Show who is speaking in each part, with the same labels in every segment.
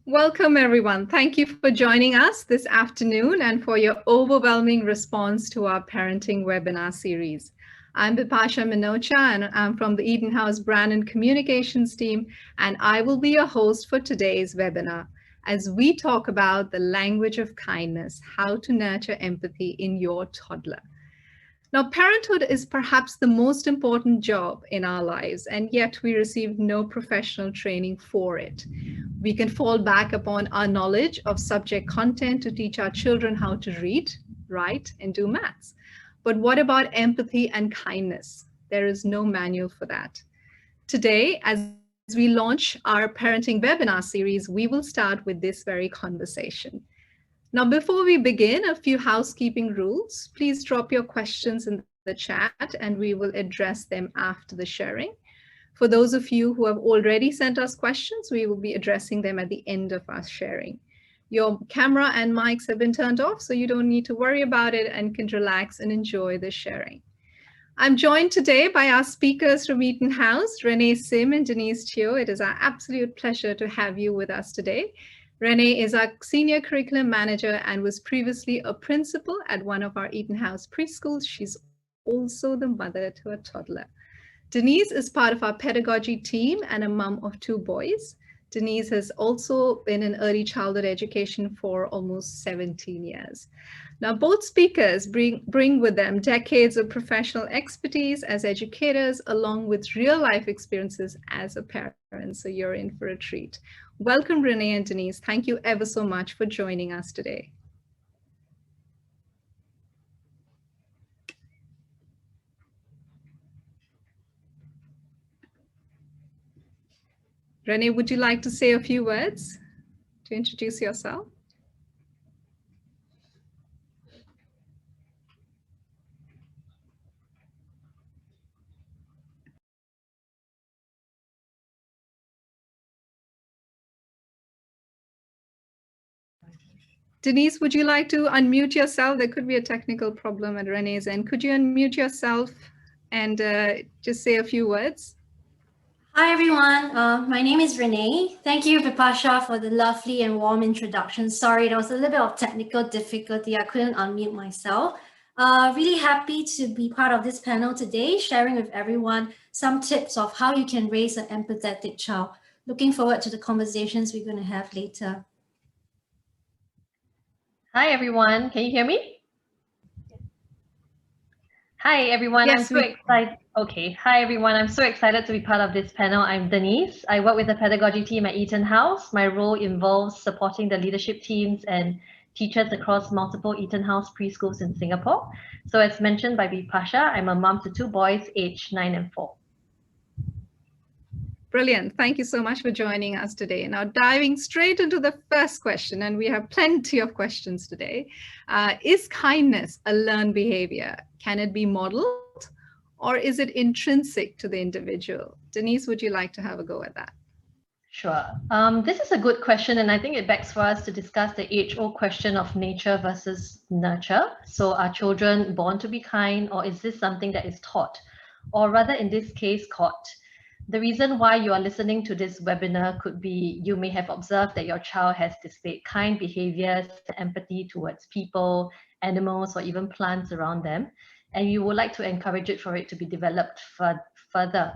Speaker 1: Welcome, everyone. Thank you for joining us this afternoon and for your overwhelming response to our parenting webinar series. I'm Bipasha Minocha, and I'm from the EtonHouse Brand and Communications team, and I will be your host for today's webinar as we talk about the language of kindness, how to nurture empathy in your toddler. Now, parenthood is perhaps the most important job in our lives, and yet we receive no professional training for it. We can fall back upon our knowledge of subject content to teach our children how to read, write, and do maths. But what about empathy and kindness? There is no manual for that. Today, as we launch our parenting webinar series, we will start with this very conversation. Now, before we begin, a few housekeeping rules. Please drop your questions in the chat and we will address them after the sharing. For those of you who have already sent us questions, we will be addressing them at the end of our sharing. Your camera and mics have been turned off, so you don't need to worry about it and can relax and enjoy the sharing. I'm joined today by our speakers from EtonHouse, Renee Sim and Denise Chio. It is our absolute pleasure to have you with us today. Renee is our Senior Curriculum Manager and was previously a principal at one of our EtonHouse preschools. She's also the mother to a toddler. Denise is part of our pedagogy team and a mom of 2 boys. Denise has also been in early childhood education for almost 17 years. Now, both speakers bring with them decades of professional expertise as educators, along with real life experiences as a parent. So you're in for a treat. Welcome, Renee and Denise. Thank you ever so much for joining us today. Renee, would you like to say a few words to introduce yourself? Denise, would you like to unmute yourself? There could be a technical problem at Renee's end. Could you unmute yourself and just say a few words?
Speaker 2: Hi, everyone. My name is Renee. Thank you, Bipasha, for the lovely and warm introduction. Sorry, there was a little bit of technical difficulty. I couldn't unmute myself. Really happy to be part of this panel today, sharing with everyone some tips of how you can raise an empathetic child. Looking forward to the conversations we're going to have later.
Speaker 3: Hi, everyone. Can you hear me? Hi, everyone.
Speaker 1: Yes,
Speaker 3: I'm so excited. Okay. Hi, everyone. I'm so excited to be part of this panel. I'm Denise. I work with the pedagogy team at EtonHouse. My role involves supporting the leadership teams and teachers across multiple EtonHouse preschools in Singapore. So as mentioned by Bipasha, I'm a mom to 2 boys aged 9 and 4.
Speaker 1: Brilliant. Thank you so much for joining us today. Now, diving straight into the first question, and we have plenty of questions today. Is kindness a learned behavior? Can it be modeled, or is it intrinsic to the individual? Denise, would you like to have a go at that?
Speaker 3: Sure. This is a good question, and I think it begs for us to discuss the age-old question of nature versus nurture. So are children born to be kind, or is this something that is taught? Or rather, in this case, caught? The reason why you are listening to this webinar could be you may have observed that your child has displayed kind behaviors, empathy towards people, animals, or even plants around them, and you would like to encourage it for it to be developed further.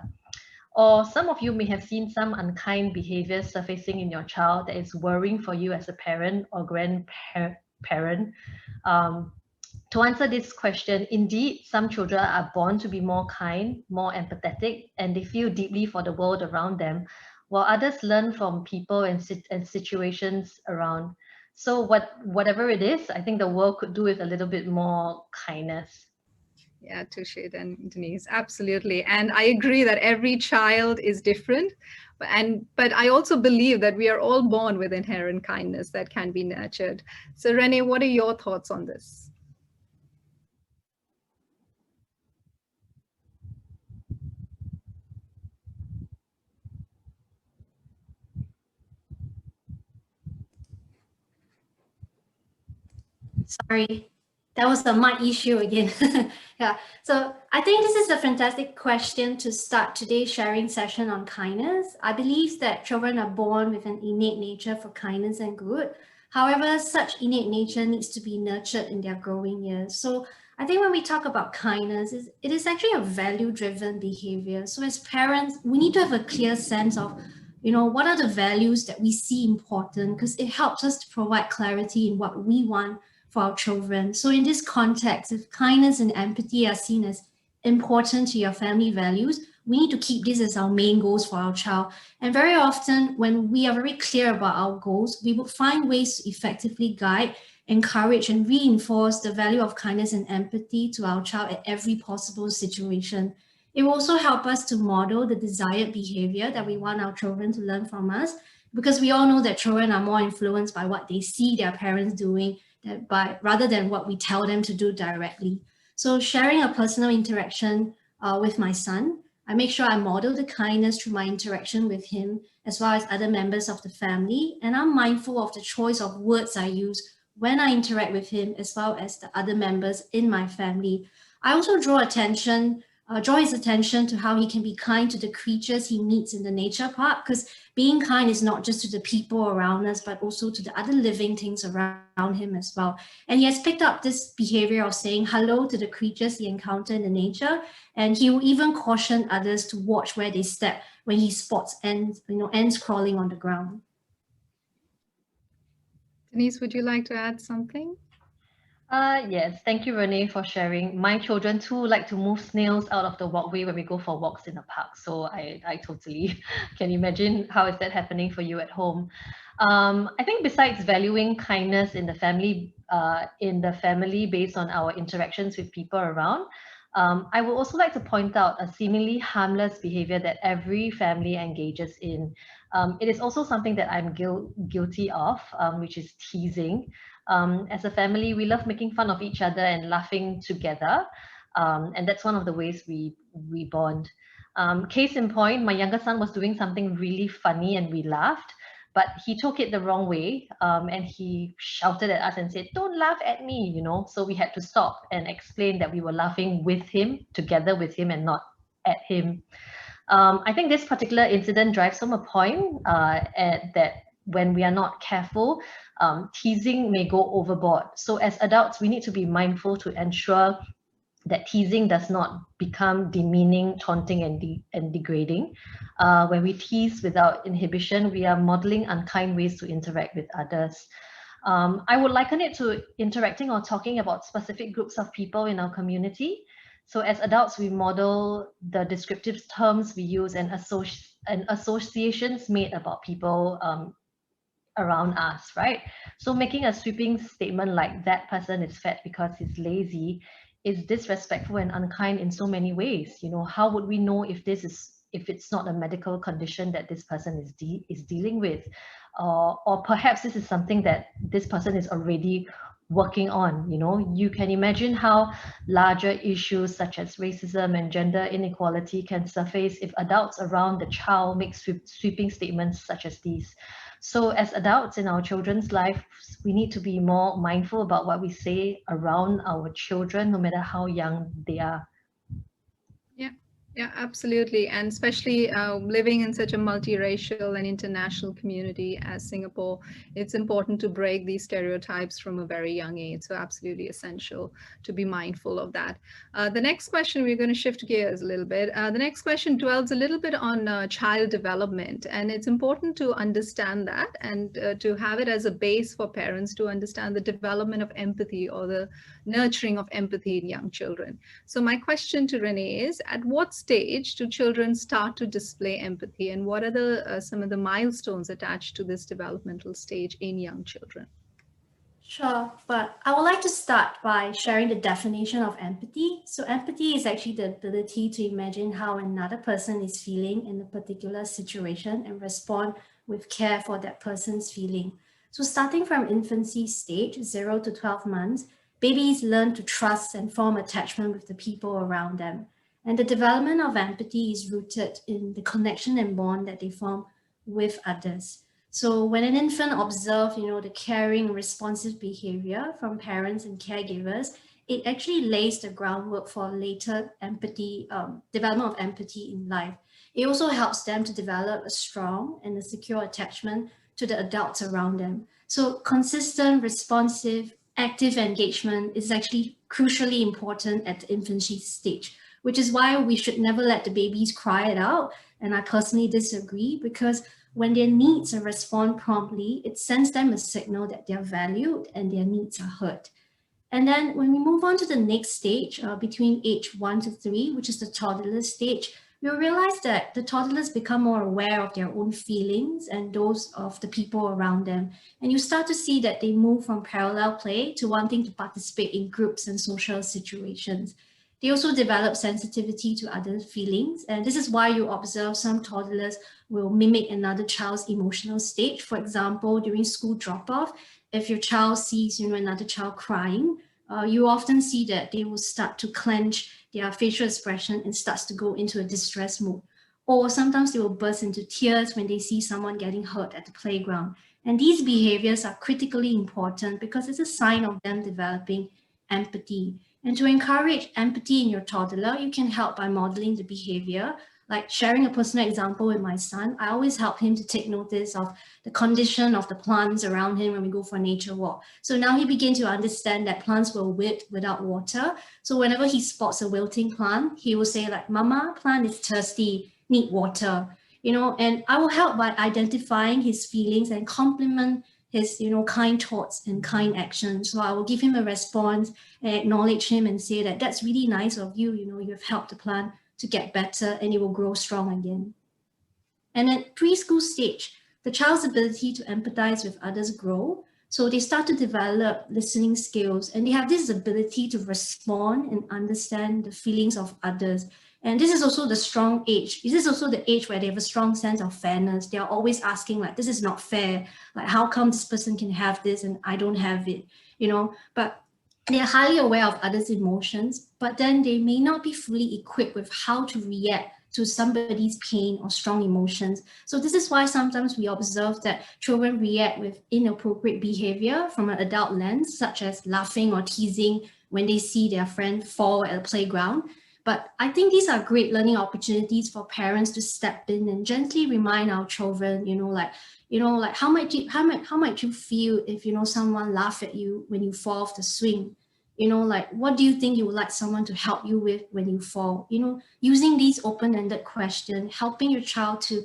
Speaker 3: Or some of you may have seen some unkind behaviors surfacing in your child that is worrying for you as a parent or grandparent. To answer this question, indeed, some children are born to be more kind, more empathetic, and they feel deeply for the world around them, while others learn from people and situations around. So whatever it is, I think the world could do with a little bit more kindness.
Speaker 1: Yeah, touche, and Denise, absolutely. And I agree that every child is different. But I also believe that we are all born with inherent kindness that can be nurtured. So Renee, what are your thoughts on this?
Speaker 2: Sorry. That was the mic issue again. Yeah, so I think this is a fantastic question to start today's sharing session on kindness. I believe that children are born with an innate nature for kindness and good. However, such innate nature needs to be nurtured in their growing years. So I think when we talk about kindness, it is actually a value-driven behavior. So as parents, we need to have a clear sense of, what are the values that we see important, because it helps us to provide clarity in what we want for our children. So in this context, if kindness and empathy are seen as important to your family values, we need to keep this as our main goals for our child. And very often when we are very clear about our goals, we will find ways to effectively guide, encourage, and reinforce the value of kindness and empathy to our child at every possible situation. It will also help us to model the desired behavior that we want our children to learn from us, because we all know that children are more influenced by what they see their parents doing rather than what we tell them to do directly. So sharing a personal interaction with my son, I make sure I model the kindness through my interaction with him, as well as other members of the family. And I'm mindful of the choice of words I use when I interact with him, as well as the other members in my family. I also draw his attention to how he can be kind to the creatures he meets in the nature park, because being kind is not just to the people around us, but also to the other living things around him as well. And he has picked up this behavior of saying hello to the creatures he encountered in the nature, and he will even caution others to watch where they step when he spots ants crawling on the ground.
Speaker 1: Denise, would you like to add something?
Speaker 3: Yes, thank you, Renee, for sharing. My children too like to move snails out of the walkway when we go for walks in the park. So I totally can imagine how is that happening for you at home. I think besides valuing kindness in the family based on our interactions with people around, I would also like to point out a seemingly harmless behavior that every family engages in. It is also something that I'm guilty of, which is teasing. As a family, we love making fun of each other and laughing together. And that's one of the ways we bond. Case in point, my younger son was doing something really funny and we laughed, but he took it the wrong way, and he shouted at us and said, "Don't laugh at me," So we had to stop and explain that we were laughing with him, together with him, and not at him. I think this particular incident drives home a point that when we are not careful, teasing may go overboard. So as adults, we need to be mindful to ensure that teasing does not become demeaning, taunting, and degrading. When we tease without inhibition, we are modeling unkind ways to interact with others. I would liken it to interacting or talking about specific groups of people in our community. So as adults, we model the descriptive terms we use and associations made about people around us, right? So making a sweeping statement like that person is fat because he's lazy is disrespectful and unkind in so many ways. How would we know if it's not a medical condition that this person is dealing with, or perhaps this is something that this person is already working on. You can imagine how larger issues such as racism and gender inequality can surface if adults around the child make sweeping statements such as these. So as adults in our children's lives, we need to be more mindful about what we say around our children, no matter how young they are.
Speaker 1: Yeah, absolutely. And especially living in such a multiracial and international community as Singapore, it's important to break these stereotypes from a very young age. So absolutely essential to be mindful of that. The next question, we're going to shift gears a little bit. The next question dwells a little bit on child development. And it's important to understand that and to have it as a base for parents to understand the development of empathy or the nurturing of empathy in young children. So my question to Renee is, at what stage do children start to display empathy, and what are some of the milestones attached to this developmental stage in young children?
Speaker 2: Sure, but I would like to start by sharing the definition of empathy. So empathy is actually the ability to imagine how another person is feeling in a particular situation and respond with care for that person's feeling. So starting from infancy stage, 0 to 12 months, babies learn to trust and form attachment with the people around them. And the development of empathy is rooted in the connection and bond that they form with others. So when an infant observes, the caring, responsive behavior from parents and caregivers, it actually lays the groundwork for later empathy, development of empathy in life. It also helps them to develop a strong and a secure attachment to the adults around them. So consistent, responsive, active engagement is actually crucially important at the infancy stage, which is why we should never let the babies cry it out. And I personally disagree, because when their needs are responded promptly, it sends them a signal that they're valued and their needs are heard. And then when we move on to the next stage, between age 1 to 3, which is the toddler stage, you'll realize that the toddlers become more aware of their own feelings and those of the people around them. And you start to see that they move from parallel play to wanting to participate in groups and social situations. They also develop sensitivity to other feelings. And this is why you observe some toddlers will mimic another child's emotional stage. For example, during school drop-off, if your child sees, another child crying, you often see that they will start to clench their facial expression and starts to go into a distress mode. Or sometimes they will burst into tears when they see someone getting hurt at the playground. And these behaviors are critically important because it's a sign of them developing empathy. And to encourage empathy in your toddler, you can help by modeling the behavior. Like sharing a personal example with my son, I always help him to take notice of the condition of the plants around him when we go for a nature walk. So now he begins to understand that plants will wilt without water. So whenever he spots a wilting plant, he will say like, "Mama, plant is thirsty, need water." And I will help by identifying his feelings and compliment his, kind thoughts and kind actions. So I will give him a response and acknowledge him and say that that's really nice of you. You've helped the plant to get better and it will grow strong again. And at preschool stage, the child's ability to empathize with others grow. So they start to develop listening skills and they have this ability to respond and understand the feelings of others. And this is also the strong age. This is also the age where they have a strong sense of fairness. They are always asking like, this is not fair. Like, how come this person can have this and I don't have it? But they are highly aware of others' emotions, but then they may not be fully equipped with how to react to somebody's pain or strong emotions. So this is why sometimes we observe that children react with inappropriate behavior from an adult lens, such as laughing or teasing when they see their friend fall at a playground. But I think these are great learning opportunities for parents to step in and gently remind our children, how might you feel if someone laugh at you when you fall off the swing? What do you think you would like someone to help you with when you fall? Using these open-ended questions, helping your child to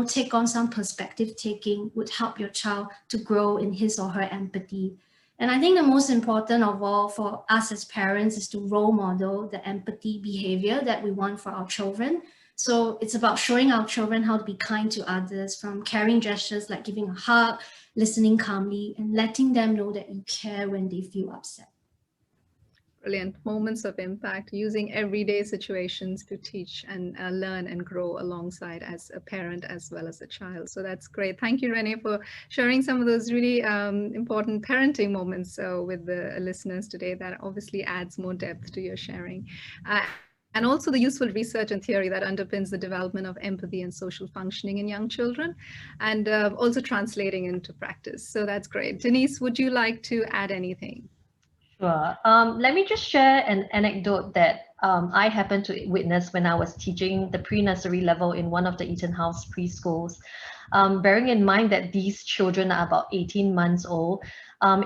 Speaker 2: take on some perspective taking would help your child to grow in his or her empathy. And I think the most important of all for us as parents is to role model the empathy behavior that we want for our children. So it's about showing our children how to be kind to others, from caring gestures like giving a hug, listening calmly, and letting them know that you care when they feel upset.
Speaker 1: Brilliant. Moments of impact, using everyday situations to teach and learn and grow alongside as a parent as well as a child. So that's great. Thank you, Renee, for sharing some of those really important parenting moments with the listeners today. That obviously adds more depth to your sharing. And also the useful research and theory that underpins the development of empathy and social functioning in young children, and also translating into practice. So that's great. Denise, would you like to add anything?
Speaker 3: Sure. Let me just share an anecdote that I happened to witness when I was teaching the pre-nursery level in one of the EtonHouse preschools. Bearing in mind that these children are about 18 months old,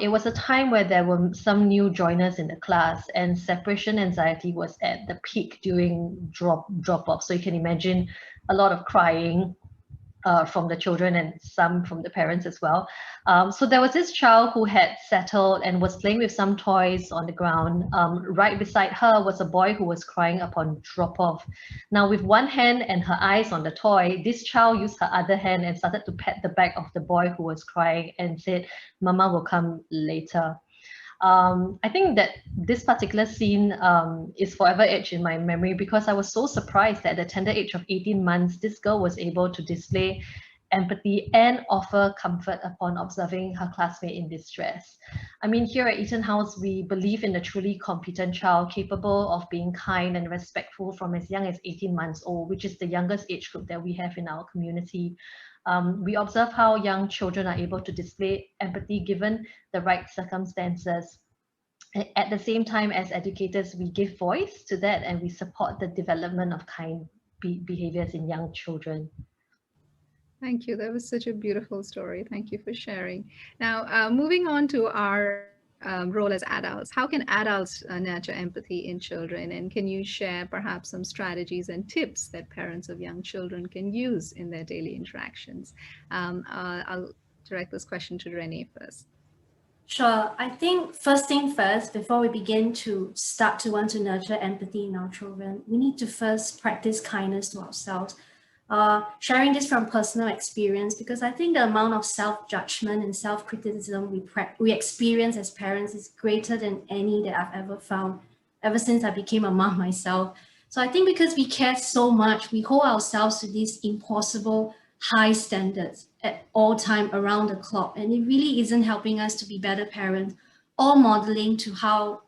Speaker 3: it was a time where there were some new joiners in the class and separation anxiety was at the peak during drop-off. So you can imagine a lot of crying from the children and some from the parents as well. So there was this child who had settled and was playing with some toys on the ground. Right beside her was a boy who was crying upon drop-off. Now with one hand and her eyes on the toy, this child used her other hand and started to pat the back of the boy who was crying and said, "Mama will come later." I think that this particular scene is forever etched in my memory because I was so surprised that at the tender age of 18 months, this girl was able to display empathy and offer comfort upon observing her classmate in distress. I mean, here at EtonHouse, we believe in a truly competent child capable of being kind and respectful from as young as 18 months old, which is the youngest age group that we have in our community. We observe how young children are able to display empathy given the right circumstances. At the same time, as educators, we give voice to that and we support the development of kind behaviors in young children.
Speaker 1: Thank you. That was such a beautiful story. Thank you for sharing. Now, moving on to our role as adults. How can adults nurture empathy in children? And can you share perhaps some strategies and tips that parents of young children can use in their daily interactions? I'll direct this question to Renee first.
Speaker 2: Sure. I think first thing first, before we begin to start to want to nurture empathy in our children, we need to first practice kindness to ourselves. Sharing this from personal experience, because I think the amount of self-judgment and self-criticism we experience as parents is greater than any that I've ever found, ever since I became a mom myself. So I think because we care so much, we hold ourselves to these impossible high standards at all time around the clock, and it really isn't helping us to be better parents or modeling to how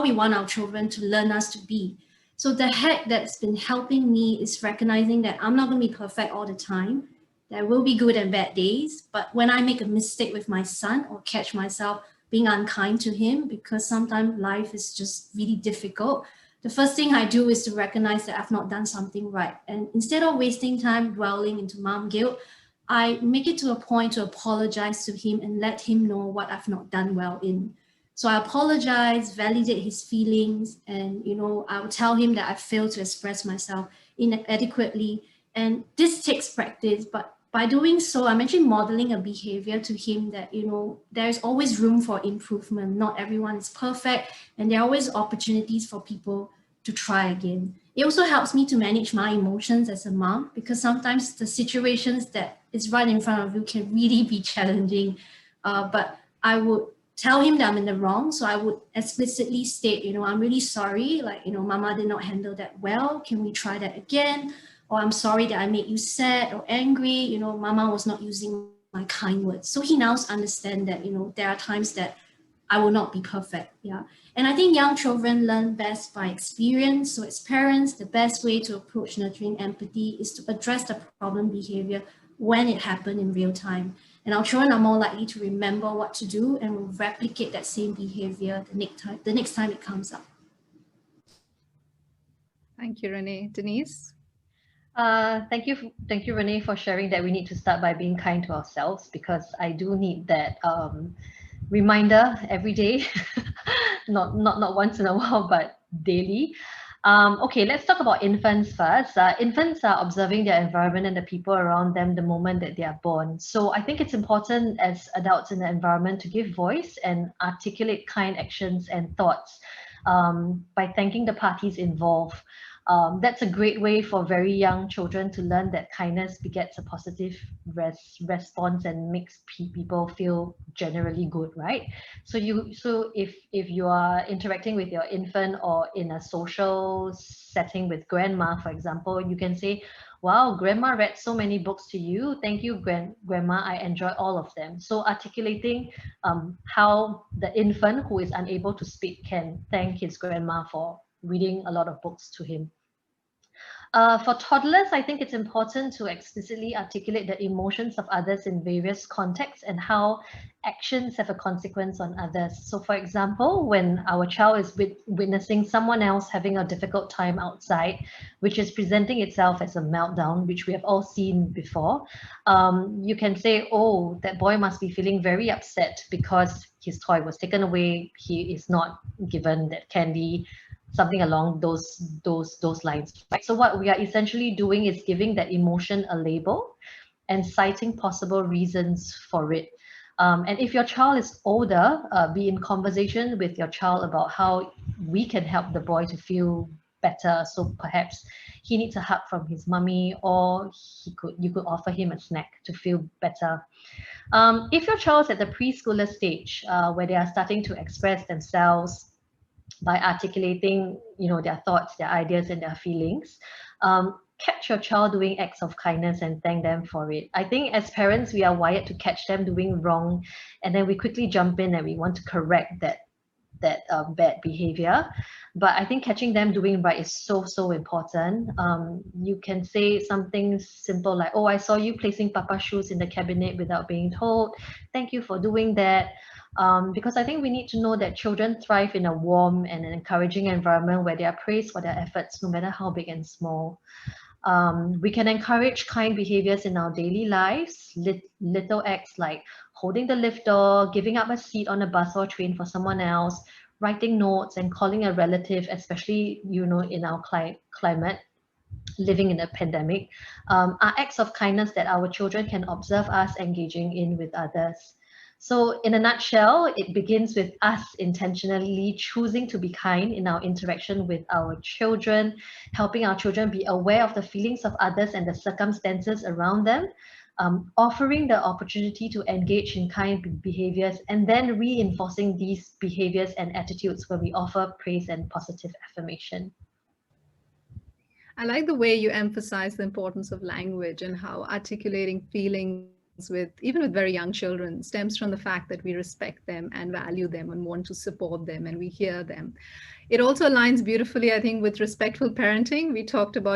Speaker 2: we want our children to learn us to be. So the hack that's been helping me is recognizing that I'm not going to be perfect all the time. There will be good and bad days, but when I make a mistake with my son or catch myself being unkind to him, because sometimes life is just really difficult, the first thing I do is to recognize that I've not done something right. And instead of wasting time dwelling into mom guilt, I make it to a point to apologize to him and let him know what I've not done well in. So I apologize, validate his feelings, and I will tell him that I failed to express myself inadequately. And this takes practice, but by doing so, I'm actually modeling a behavior to him that, there's always room for improvement. Not everyone is perfect, and there are always opportunities for people to try again. It also helps me to manage my emotions as a mom, because sometimes the situations that is right in front of you can really be challenging. But I would tell him that I'm in the wrong. So I would explicitly state, I'm really sorry, Mama did not handle that well. Can we try that again? Or I'm sorry that I made you sad or angry. Mama was not using my kind words. So he now understands that, there are times that I will not be perfect. Yeah. And I think young children learn best by experience. So as parents, the best way to approach nurturing empathy is to address the problem behavior when it happened in real time. And our children are more likely to remember what to do and will replicate that same behavior the next time it comes up.
Speaker 1: Thank you, Renee. Denise?
Speaker 3: Thank you, Renee, for sharing that we need to start by being kind to ourselves, because I do need that reminder every day, not once in a while, but daily. Okay, let's talk about infants first. Infants are observing their environment and the people around them the moment that they are born. So I think it's important as adults in the environment to give voice and articulate kind actions and thoughts by thanking the parties involved. That's a great way for very young children to learn that kindness begets a positive response and makes people feel generally good, right? So if you are interacting with your infant or in a social setting with grandma, for example, you can say, "Wow, grandma read so many books to you. Thank you, grandma. I enjoy all of them." So articulating how the infant who is unable to speak can thank his grandma for reading a lot of books to him. For toddlers, I think it's important to explicitly articulate the emotions of others in various contexts and how actions have a consequence on others. So for example, when our child is witnessing someone else having a difficult time outside, which is presenting itself as a meltdown, which we have all seen before, you can say, "Oh, that boy must be feeling very upset because his toy was taken away. He is not given that candy," something along those lines. Right? So what we are essentially doing is giving that emotion a label and citing possible reasons for it. And if your child is older, be in conversation with your child about how we can help the boy to feel better. So perhaps he needs a hug from his mummy, or you could offer him a snack to feel better. If your child's at the preschooler stage, where they are starting to express themselves by articulating, their thoughts, their ideas, and their feelings, catch your child doing acts of kindness and thank them for it. I think as parents, we are wired to catch them doing wrong, and then we quickly jump in and we want to correct that bad behavior. But I think catching them doing right is so important. You can say something simple like, oh, I saw you placing Papa's shoes in the cabinet without being told. Thank you for doing that. Because I think we need to know that children thrive in a warm and an encouraging environment where they are praised for their efforts, no matter how big and small. We can encourage kind behaviors in our daily lives, little acts like holding the lift door, giving up a seat on a bus or train for someone else, writing notes and calling a relative, especially, in our climate, living in a pandemic, are acts of kindness that our children can observe us engaging in with others. So in a nutshell, it begins with us intentionally choosing to be kind in our interaction with our children, helping our children be aware of the feelings of others and the circumstances around them, offering the opportunity to engage in kind behaviors, and then reinforcing these behaviors and attitudes when we offer praise and positive affirmation.
Speaker 1: I like the way you emphasize the importance of language and how articulating feelings even with very young children stems from the fact that we respect them and value them and want to support them and we hear them. It also aligns beautifully, I think, with respectful parenting.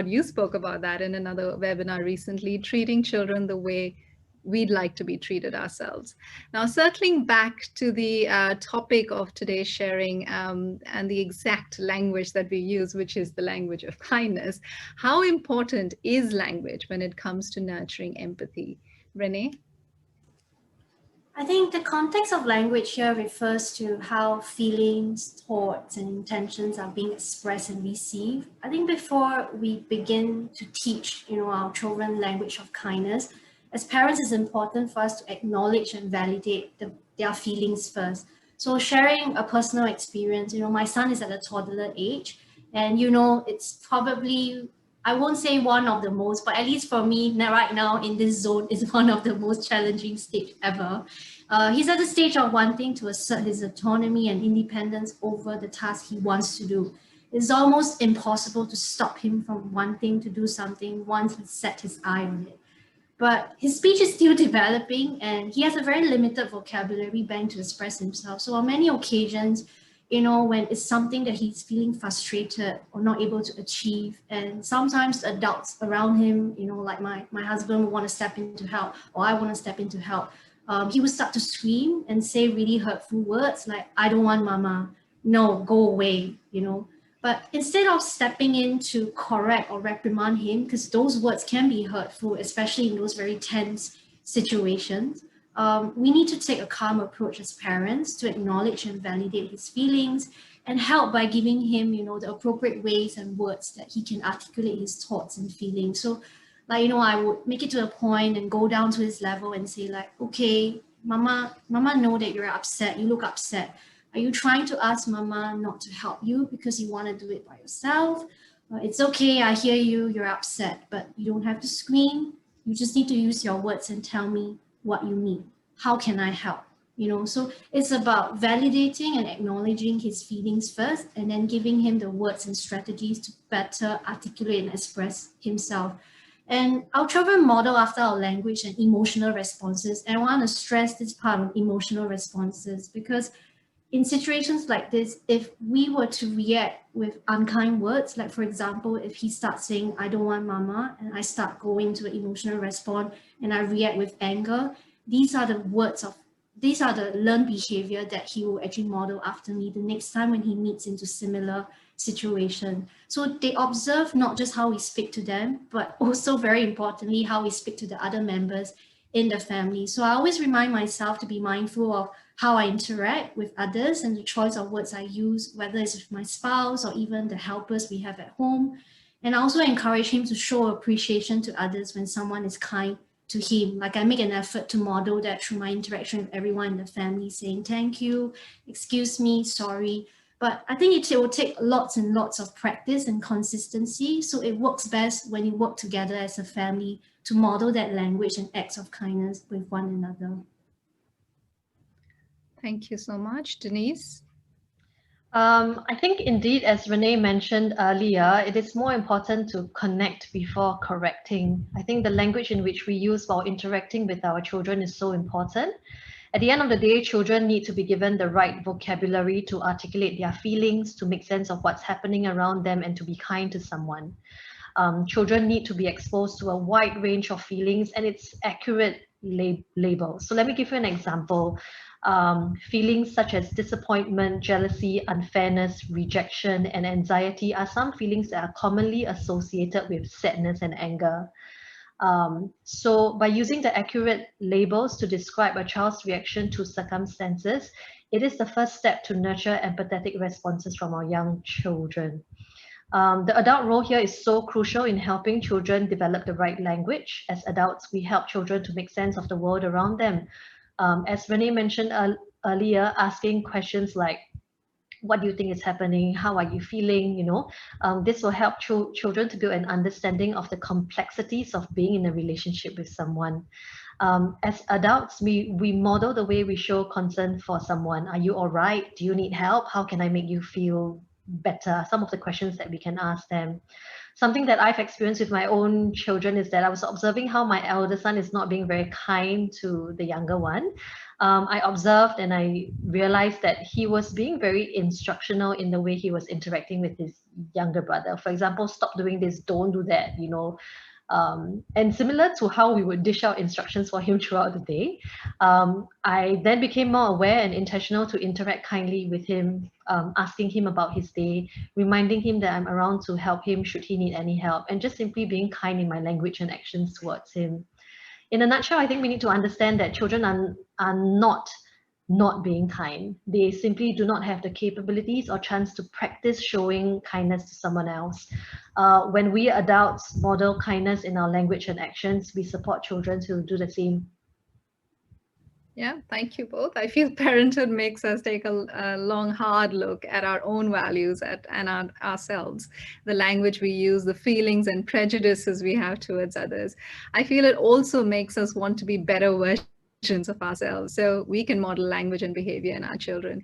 Speaker 1: You spoke about that in another webinar recently, treating children the way we'd like to be treated ourselves. Now, circling back to the topic of today's sharing and the exact language that we use, which is the language of kindness, how important is language when it comes to nurturing empathy? Renee?
Speaker 2: I think the context of language here refers to how feelings, thoughts, and intentions are being expressed and received. I think before we begin to teach, our children language of kindness, as parents, it's important for us to acknowledge and validate their feelings first. So sharing a personal experience, my son is at a toddler age, and it's probably, I won't say one of the most, but at least for me right now in this zone is one of the most challenging stage ever. He's at the stage of wanting to assert his autonomy and independence over the task he wants to do. It's almost impossible to stop him from wanting to do something once he's set his eye on it. But his speech is still developing and he has a very limited vocabulary bank to express himself. So on many occasions, when it's something that he's feeling frustrated or not able to achieve, and sometimes adults around him, like my husband will want to step in to help, or I want to step in to help, he would start to scream and say really hurtful words like, I don't want mama, no, go away, But instead of stepping in to correct or reprimand him, because those words can be hurtful, especially in those very tense situations, we need to take a calm approach as parents to acknowledge and validate his feelings and help by giving him, the appropriate ways and words that he can articulate his thoughts and feelings. So, I would make it to a point and go down to his level and say okay, mama know that you're upset, you look upset. Are you trying to ask mama not to help you because you want to do it by yourself? It's okay, I hear you, you're upset, but you don't have to scream. You just need to use your words and tell me what you need. How can I help? So it's about validating and acknowledging his feelings first and then giving him the words and strategies to better articulate and express himself. And our children model after our language and emotional responses. And I want to stress this part on emotional responses because in situations like this, if we were to react with unkind words, like for example, if he starts saying, I don't want mama, and I start going to an emotional response and I react with anger, these are the learned behavior that he will actually model after me the next time when he meets into similar situation. So they observe not just how we speak to them, but also very importantly, how we speak to the other members in the family. So I always remind myself to be mindful of how I interact with others and the choice of words I use, whether it's with my spouse or even the helpers we have at home. And I also encourage him to show appreciation to others when someone is kind to him. I make an effort to model that through my interaction with everyone in the family, saying thank you, excuse me, sorry. But I think it will take lots and lots of practice and consistency. So it works best when you work together as a family to model that language and acts of kindness with one another.
Speaker 1: Thank you so much. Denise?
Speaker 3: I think indeed, as Renee mentioned earlier, it is more important to connect before correcting. I think the language in which we use while interacting with our children is so important. At the end of the day, children need to be given the right vocabulary to articulate their feelings, to make sense of what's happening around them, and to be kind to someone. Children need to be exposed to a wide range of feelings and its accurate labels. So let me give you an example. Feelings such as disappointment, jealousy, unfairness, rejection, and anxiety are some feelings that are commonly associated with sadness and anger. So by using the accurate labels to describe a child's reaction to circumstances, it is the first step to nurture empathetic responses from our young children. The adult role here is so crucial in helping children develop the right language. As adults, we help children to make sense of the world around them. As Renee mentioned earlier, asking questions like, what do you think is happening? How are you feeling? This will help children to build an understanding of the complexities of being in a relationship with someone. As adults, we model the way we show concern for someone. Are you all right? Do you need help? How can I make you feel better? Some of the questions that we can ask them. Something that I've experienced with my own children is that I was observing how my elder son is not being very kind to the younger one. I observed and I realized that he was being very instructional in the way he was interacting with his younger brother. For example, stop doing this, don't do that, and similar to how we would dish out instructions for him throughout the day, I then became more aware and intentional to interact kindly with him, asking him about his day, reminding him that I'm around to help him should he need any help, and just simply being kind in my language and actions towards him. In a nutshell, I think we need to understand that children are not being kind. They simply do not have the capabilities or chance to practice showing kindness to someone else. When we adults model kindness in our language and actions, we support children to do the same.
Speaker 1: Yeah, thank you both. I feel parenthood makes us take a long, hard look at our own values and ourselves, the language we use, the feelings and prejudices we have towards others. I feel it also makes us want to be better versions of ourselves so we can model language and behavior in our children.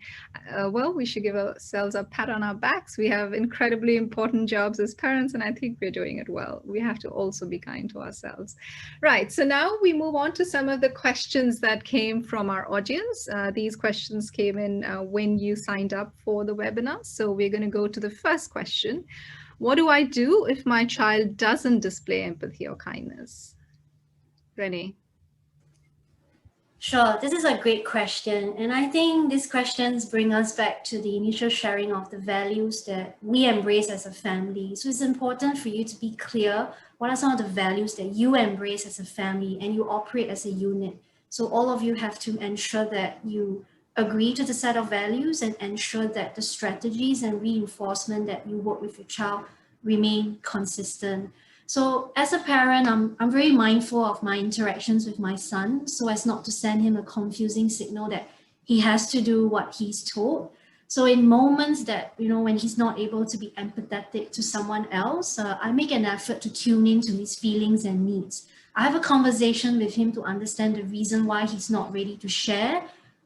Speaker 1: Well, we should give ourselves a pat on our backs. We have incredibly important jobs as parents, and I think we're doing it well. We have to also be kind to ourselves. Right, so now we move on to some of the questions that came from our audience. These questions came in when you signed up for the webinar. So we're going to go to the first question. What do I do if my child doesn't display empathy or kindness? Renee.
Speaker 2: Sure, this is a great question. And I think these questions bring us back to the initial sharing of the values that we embrace as a family. So it's important for you to be clear what are some of the values that you embrace as a family and you operate as a unit. So all of you have to ensure that you agree to the set of values and ensure that the strategies and reinforcement that you work with your child remain consistent. So as a parent, I'm very mindful of my interactions with my son so as not to send him a confusing signal that he has to do what he's told. So in moments that, when he's not able to be empathetic to someone else, I make an effort to tune into his feelings and needs. I have a conversation with him to understand the reason why he's not ready to share,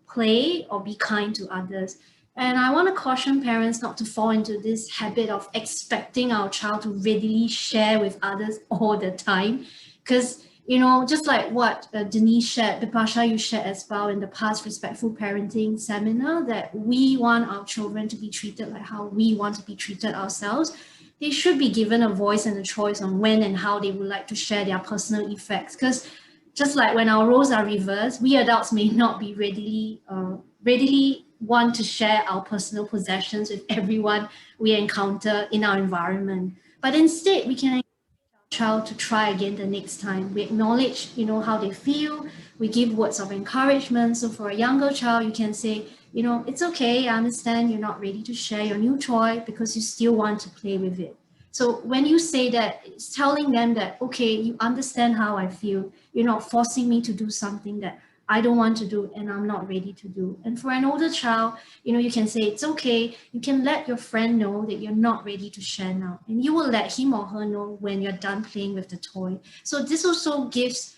Speaker 2: play, or be kind to others. And I want to caution parents not to fall into this habit of expecting our child to readily share with others all the time. Because, just like what Denise shared, Bipasha, you shared as well in the past Respectful Parenting seminar, that we want our children to be treated like how we want to be treated ourselves. They should be given a voice and a choice on when and how they would like to share their personal effects. Because just like when our roles are reversed, we adults may not be readily want to share our personal possessions with everyone we encounter in our environment. But instead, we can encourage our child to try again the next time. We acknowledge, how they feel. We give words of encouragement. So for a younger child, you can say, it's okay. I understand you're not ready to share your new toy because you still want to play with it. So when you say that, it's telling them that, okay, you understand how I feel. You're not forcing me to do something that I don't want to do and I'm not ready to do. And for an older child, you can say, it's okay. You can let your friend know that you're not ready to share now. And you will let him or her know when you're done playing with the toy. So this also gives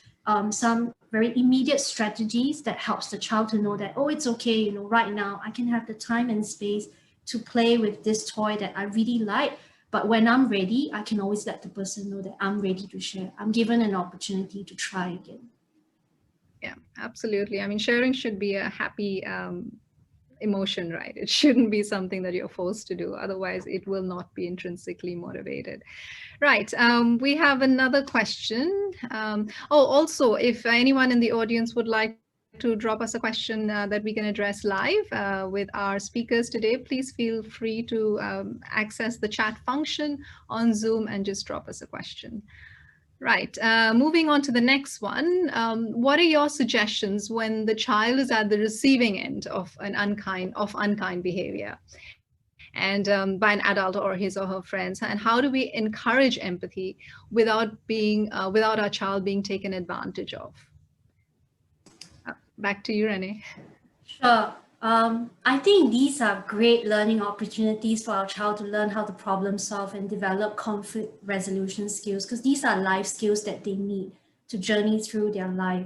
Speaker 2: some very immediate strategies that helps the child to know that, oh, it's okay, right now I can have the time and space to play with this toy that I really like. But when I'm ready, I can always let the person know that I'm ready to share. I'm given an opportunity to try again.
Speaker 1: Yeah, absolutely. I mean, sharing should be a happy emotion, right? It shouldn't be something that you're forced to do. Otherwise, it will not be intrinsically motivated. Right. We have another question. Also, if anyone in the audience would like to drop us a question that we can address live with our speakers today, please feel free to access the chat function on Zoom and just drop us a question. Right. Moving on to the next one. What are your suggestions when the child is at the receiving end of unkind behavior, and by an adult or his or her friends? And how do we encourage empathy without our child being taken advantage of? Back to you, Renee.
Speaker 2: Sure. I think these are great learning opportunities for our child to learn how to problem solve and develop conflict resolution skills, because these are life skills that they need to journey through their life.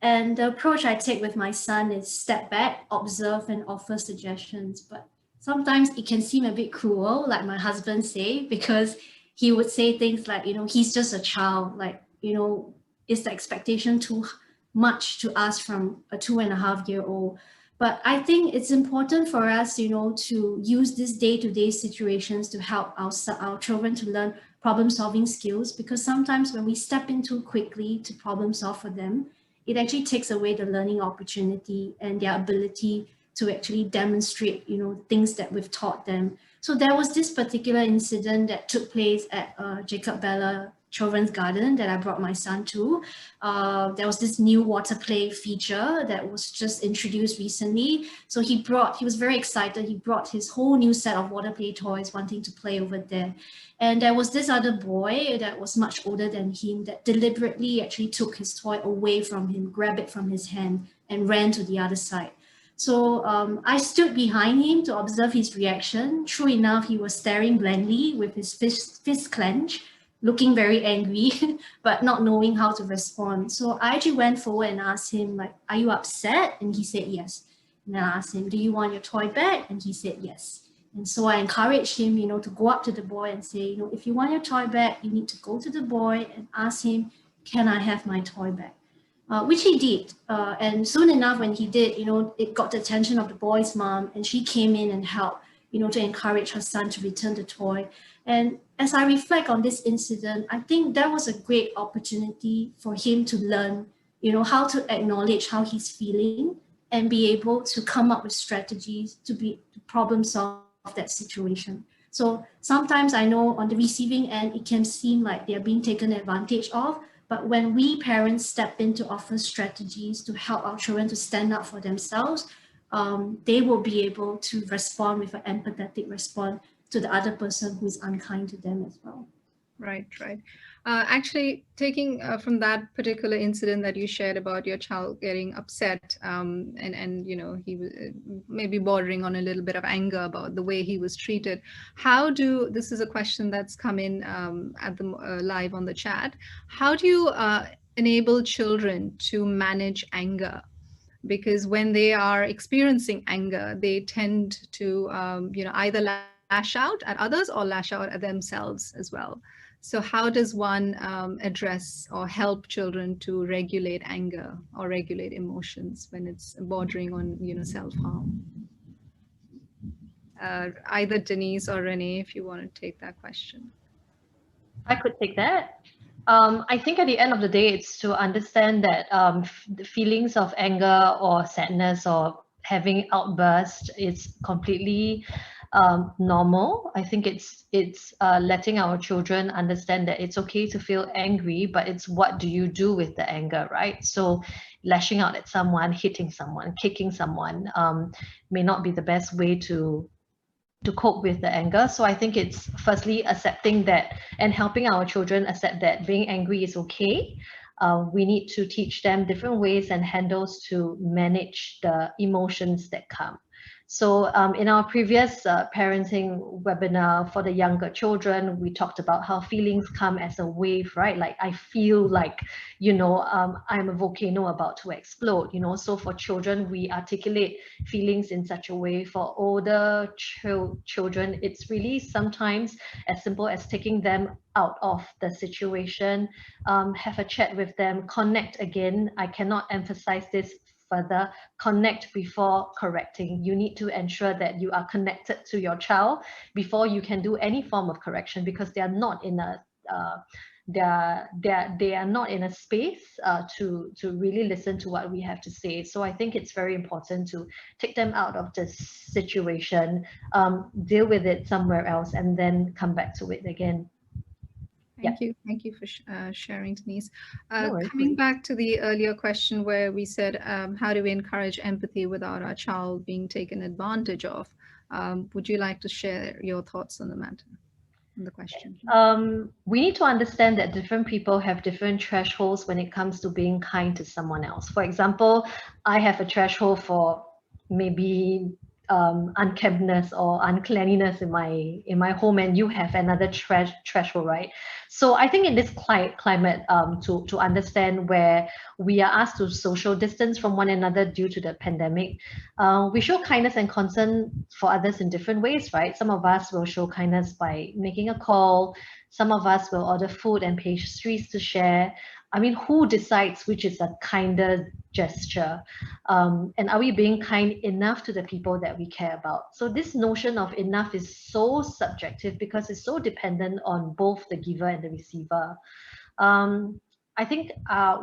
Speaker 2: And the approach I take with my son is step back, observe, and offer suggestions. But sometimes it can seem a bit cruel, like my husband say, because he would say things like, he's just a child, like, is the expectation too much to ask from a 2.5-year-old? But I think it's important for us, to use these day-to-day situations to help our children to learn problem-solving skills, because sometimes when we step in too quickly to problem solve for them, it actually takes away the learning opportunity and their ability to actually demonstrate, things that we've taught them. So there was this particular incident that took place at Jacob Bella Children's Garden that I brought my son to. There was this new water play feature that was just introduced recently. So he was very excited. He brought his whole new set of water play toys, wanting to play over there. And there was this other boy that was much older than him that deliberately actually took his toy away from him, grabbed it from his hand, and ran to the other side. So I stood behind him to observe his reaction. True enough, he was staring blankly with his fist clenched, looking very angry, but not knowing how to respond. So I actually went forward and asked him, like, are you upset? And he said yes. And I asked him, do you want your toy back? And he said yes. And so I encouraged him, to go up to the boy and say, if you want your toy back, you need to go to the boy and ask him, can I have my toy back? Which he did. And soon enough, when he did, it got the attention of the boy's mom, and she came in and helped, to encourage her son to return the toy. And as I reflect on this incident, I think that was a great opportunity for him to learn, how to acknowledge how he's feeling and be able to come up with strategies to problem solve that situation. So sometimes I know on the receiving end, it can seem like they're being taken advantage of, but when we parents step in to offer strategies to help our children to stand up for themselves, they will be able to respond with an empathetic response to the other person who is unkind to them as well.
Speaker 1: Right. Actually, taking from that particular incident that you shared about your child getting upset, and he was maybe bordering on a little bit of anger about the way he was treated. This is a question that's come in at the live on the chat. How do you enable children to manage anger? Because when they are experiencing anger, they tend to either lash out at others or lash out at themselves as well. So how does one address or help children to regulate anger or regulate emotions when it's bordering on, self-harm? Either Denise or Renee, if you want to take that question.
Speaker 3: I could take that. I think at the end of the day, it's to understand that the feelings of anger or sadness or having outbursts is completely normal. I think it's letting our children understand that it's okay to feel angry, but it's what do you do with the anger, right? So lashing out at someone, hitting someone, kicking someone may not be the best way to cope with the anger. So I think it's firstly accepting that and helping our children accept that being angry is okay. We need to teach them different ways and handles to manage the emotions that come. So in our previous parenting webinar for the younger children, we talked about how feelings come as a wave, right? Like I feel like, I'm a volcano about to explode, So for children, we articulate feelings in such a way. For older children, it's really sometimes as simple as taking them out of the situation, have a chat with them, connect again. I cannot emphasize this further. Connect before correcting. You need to ensure that you are connected to your child before you can do any form of correction, because they are not in a they are not in a space to really listen to what we have to say. So I think it's very important to take them out of this situation, deal with it somewhere else, and then come back to it again.
Speaker 1: Thank you. Thank you for sharing, Denise.
Speaker 3: No worries.
Speaker 1: Coming back to the earlier question where we said, how do we encourage empathy without our child being taken advantage of? Would you like to share your thoughts on the matter, on the question?
Speaker 3: We need to understand that different people have different thresholds when it comes to being kind to someone else. For example, I have a threshold for maybe unkemptness or uncleanliness in my home, and you have another threshold, right? So I think in this climate, to understand where we are asked to social distance from one another due to the pandemic, we show kindness and concern for others in different ways, right? Some of us will show kindness by making a call. Some of us will order food and pastries to share. I mean, who decides which is a kinder gesture? And are we being kind enough to the people that we care about? So this notion of enough is so subjective because it's so dependent on both the giver and the receiver. I think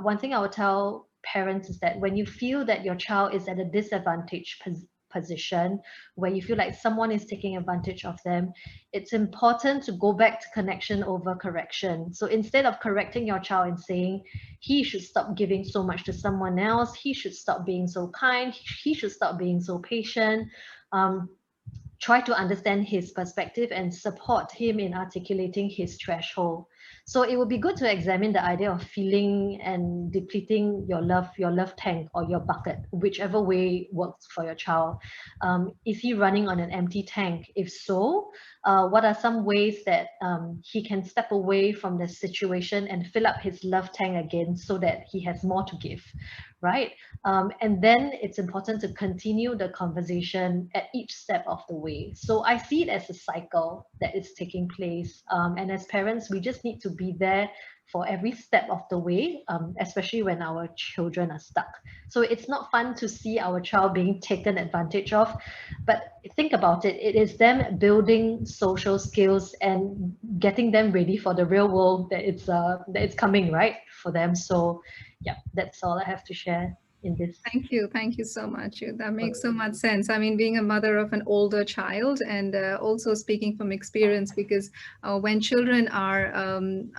Speaker 3: one thing I would tell parents is that when you feel that your child is at a disadvantaged position, where you feel like someone is taking advantage of them, it's important to go back to connection over correction. So instead of correcting your child and saying he should stop giving so much to someone else, he should stop being so kind, he should stop being so patient, try to understand his perspective and support him in articulating his threshold. So it would be good to examine the idea of filling and depleting your love tank or your bucket, whichever way works for your child. Is he running on an empty tank? If so, what are some ways that he can step away from the situation and fill up his love tank again so that he has more to give, right? And then it's important to continue the conversation at each step of the way. So I see it as a cycle that is taking place. And as parents, we just need to be there for every step of the way, especially when our children are stuck. So it's not fun to see our child being taken advantage of, but think about it. It is them building social skills and getting them ready for the real world that it's coming, right, for them. So yeah, that's all I have to share in this.
Speaker 1: Thank you. Thank you so much. That makes so much sense. I mean, being a mother of an older child and also speaking from experience, because when children are,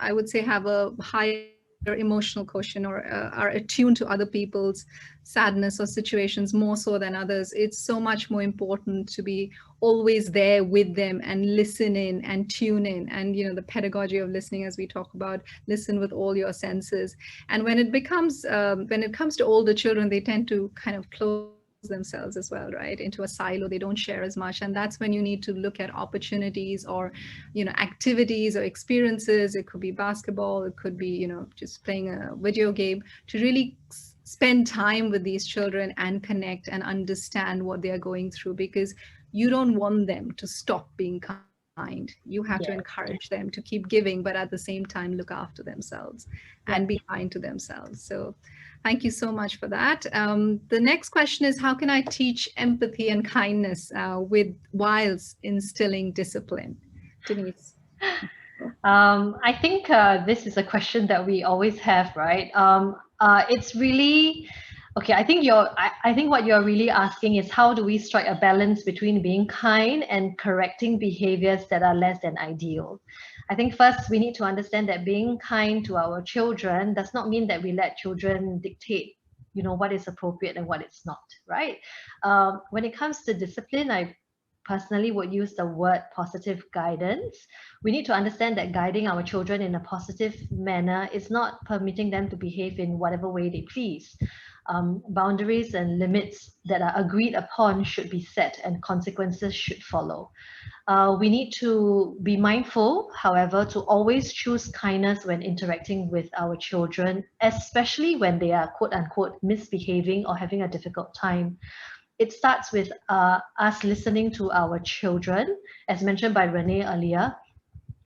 Speaker 1: I would say, have a higher emotional quotient or are attuned to other people's sadness or situations more so than others, it's so much more important to be always there with them and listen in and tune in. And, the pedagogy of listening, as we talk about, listen with all your senses. And when it comes to older children, they tend to kind of close themselves as well, right, into a silo. They don't share as much, and that's when you need to look at opportunities or activities or experiences. It could be basketball, it could be just playing a video game, to really spend time with these children and connect and understand what they are going through, because you don't want them to stop being kind. You have to encourage them to keep giving, but at the same time look after themselves and be kind to themselves. So thank you so much for that. The next question is, how can I teach empathy and kindness whilst instilling discipline? Denise.
Speaker 3: I think this is a question that we always have, right? It's really okay. I think what you're really asking is, how do we strike a balance between being kind and correcting behaviors that are less than ideal? I think first we need to understand that being kind to our children does not mean that we let children dictate, what is appropriate and what is not, right? When it comes to discipline, I personally would use the word positive guidance. We need to understand that guiding our children in a positive manner is not permitting them to behave in whatever way they please. Boundaries and limits that are agreed upon should be set, and consequences should follow. We need to be mindful, however, to always choose kindness when interacting with our children, especially when they are quote unquote misbehaving or having a difficult time. It starts with us listening to our children, as mentioned by Renee earlier,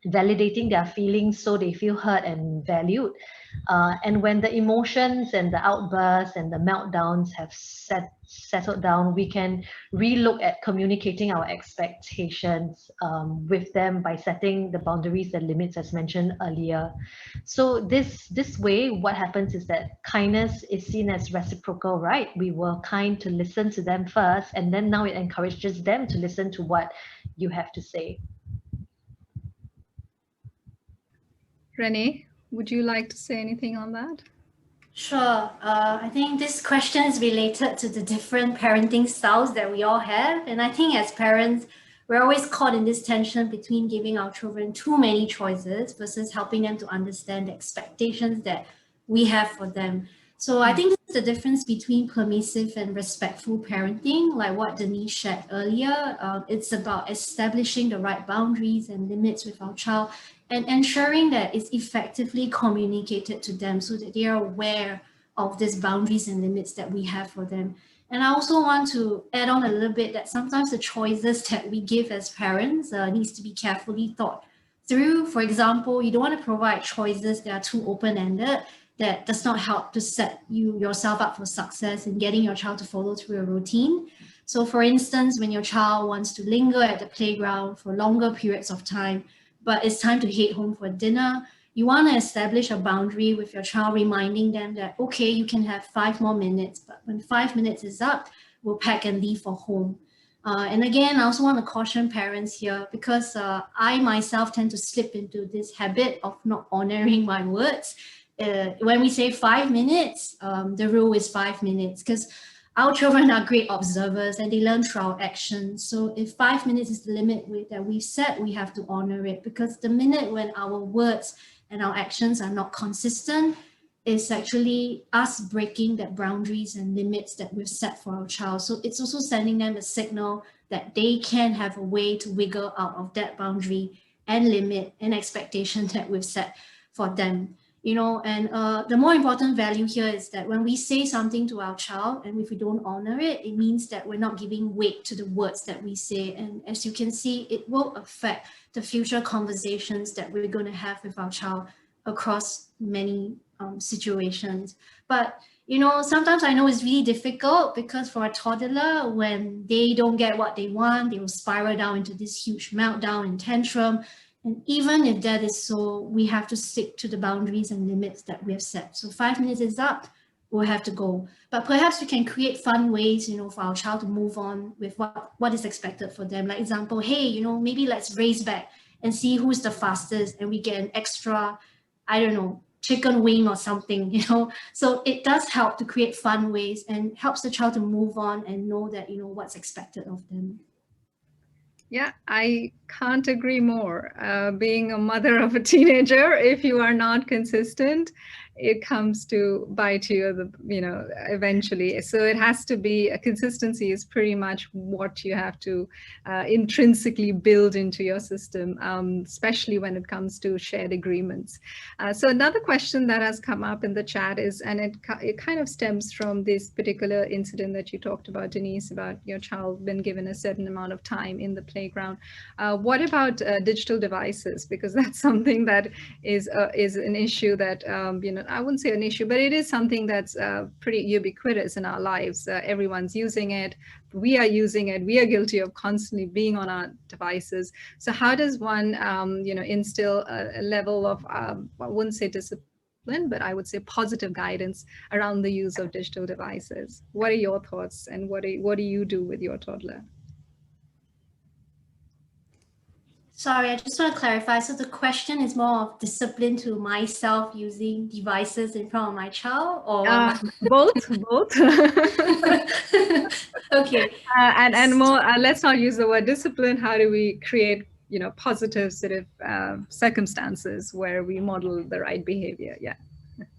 Speaker 3: validating their feelings so they feel heard and valued. And when the emotions and the outbursts and the meltdowns have settled down, we can relook at communicating our expectations with them by setting the boundaries and limits as mentioned earlier. So this way, what happens is that kindness is seen as reciprocal, right? We were kind to listen to them first, and then now it encourages them to listen to what you have to say.
Speaker 1: Renee, would you like to say anything on that?
Speaker 2: Sure. I think this question is related to the different parenting styles that we all have. And I think as parents, we're always caught in this tension between giving our children too many choices versus helping them to understand the expectations that we have for them. So I think this is the difference between permissive and respectful parenting, like what Denise shared earlier. It's about establishing the right boundaries and limits with our child and ensuring that it's effectively communicated to them so that they are aware of these boundaries and limits that we have for them. And I also want to add on a little bit that sometimes the choices that we give as parents needs to be carefully thought through. For example, you don't want to provide choices that are too open-ended, that does not help to set yourself up for success in getting your child to follow through a routine. So for instance, when your child wants to linger at the playground for longer periods of time, but it's time to head home for dinner, you want to establish a boundary with your child, reminding them that, okay, you can have 5 more minutes, but when 5 minutes is up, we'll pack and leave for home. And again, I also want to caution parents here because I myself tend to slip into this habit of not honoring my words. When we say 5 minutes, the rule is 5 minutes because our children are great observers and they learn through our actions. So if 5 minutes is the limit that we've set, we have to honor it, because the minute when our words and our actions are not consistent, is actually us breaking the boundaries and limits that we've set for our child. So it's also sending them a signal that they can have a way to wiggle out of that boundary and limit and expectation that we've set for them. You know, and the more important value here is that when we say something to our child and if we don't honor it, it means that we're not giving weight to the words that we say. And as you can see, it will affect the future conversations that we're going to have with our child across many situations. But, you know, sometimes I know it's really difficult because for a toddler, when they don't get what they want, they will spiral down into this huge meltdown and tantrum. And even if that is so, we have to stick to the boundaries and limits that we have set. So 5 minutes is up, we'll have to go. But perhaps we can create fun ways, you know, for our child to move on with what is expected for them. Like example, hey, you know, maybe let's race back and see who's the fastest and we get an extra, I don't know, chicken wing or something, you know. So it does help to create fun ways and helps the child to move on and know that, you know, what's expected of them.
Speaker 1: Yeah, I can't agree more. Being a mother of a teenager, if you are not consistent, it comes to bite you, you know, eventually. So it has to be, a consistency is pretty much what you have to intrinsically build into your system, especially when it comes to shared agreements. So another question that has come up in the chat is, and it kind of stems from this particular incident that you talked about, Denise, about your child being given a certain amount of time in the playground. What about digital devices? Because that's something that is an issue that, you know, I wouldn't say an issue, but it is something that's pretty ubiquitous in our lives. Everyone's using it. We are using it. We are guilty of constantly being on our devices. So how does one, you know, instill a level of, I wouldn't say discipline, but I would say positive guidance around the use of digital devices? What are your thoughts, and what do you do with your toddler?
Speaker 2: Sorry, I just want to clarify. So the question is more of discipline to myself using devices in front of my child, or
Speaker 1: both.
Speaker 2: Okay.
Speaker 1: And more, let's not use the word discipline. How do we create, positive sort of circumstances where we model the right behavior? Yeah.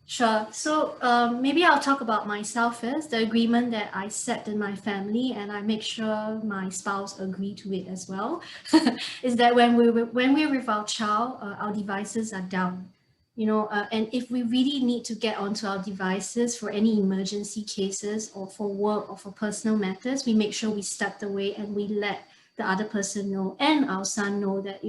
Speaker 2: Sure. So maybe I'll talk about myself first. The agreement that I set in my family, and I make sure my spouse agree to it as well, is that when we're with our child, our devices are down. And if we really need to get onto our devices for any emergency cases or for work or for personal matters, we make sure we step away and we let the other person know and our son know that,